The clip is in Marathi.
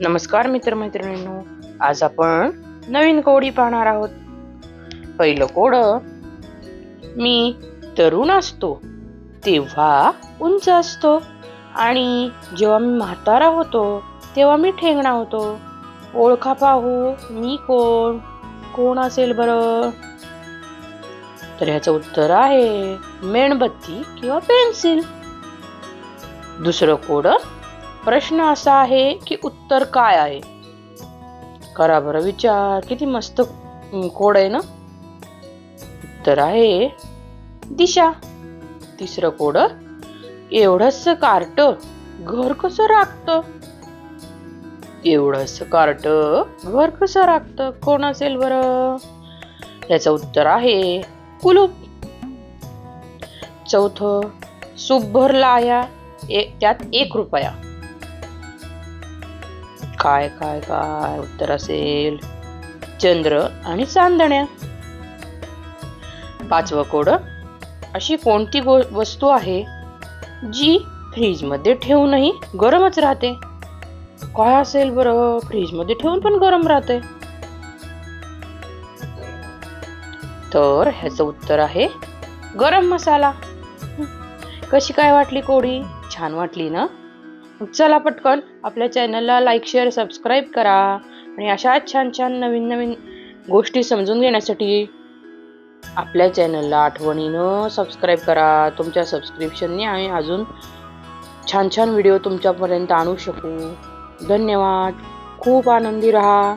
नमस्कार मित्रमैत्रिणींनो, आज आपण नवीन कोडी पाहणार आहोत. पहिलं कोड. मी तरुण असतो तेव्हा उंच असतो आणि जेव्हा मी म्हातारा होतो तेव्हा मी ठेंगणा होतो. ओळखा पाहू मी कोण कोण असेल बरं? तर ह्याचं उत्तर आहे मेणबत्ती किंवा पेन्सिल. दुसरं कोड. प्रश्न असा आहे की उत्तर काय आहे? करा बरं विचार. किती मस्त कोड आहे ना. उत्तर आहे दिशा. तिसरं कोड. एवढंच कार्ट घर कसं राखतं? एवढंच कार्ट घर कसं राखतं? कोण असेल बरं? याचं उत्तर आहे कुलूप. चौथं. सूप भरला आया त्यात 1 रुपया. काय काय काय उत्तर असेल? चंद्र आणि चांदण्या. पाचवं कोड. अशी कोणती वस्तू आहे जी फ्रीज मध्ये ठेवूनही गरमच राहते? काय असेल बरं? फ्रीज मध्ये ठेवून पण गरम राहते. तर ह्याचं उत्तर आहे गरम मसाला. कशी काय वाटली कोडी? छान वाटली ना? चला पटकन आपल्या चॅनलला लाईक, शेअर, सबस्क्राईब करा आणि अशा छान छान नवीन नवीन गोष्टी समजून घेण्यासाठी आपल्या चॅनलला आठवणीनं सबस्क्राईब करा. तुमच्या सबस्क्रिप्शनने आम्ही अजून छान छान व्हिडिओ तुमच्यापर्यंत आणू शकू. धन्यवाद. खूप आनंदी राहा.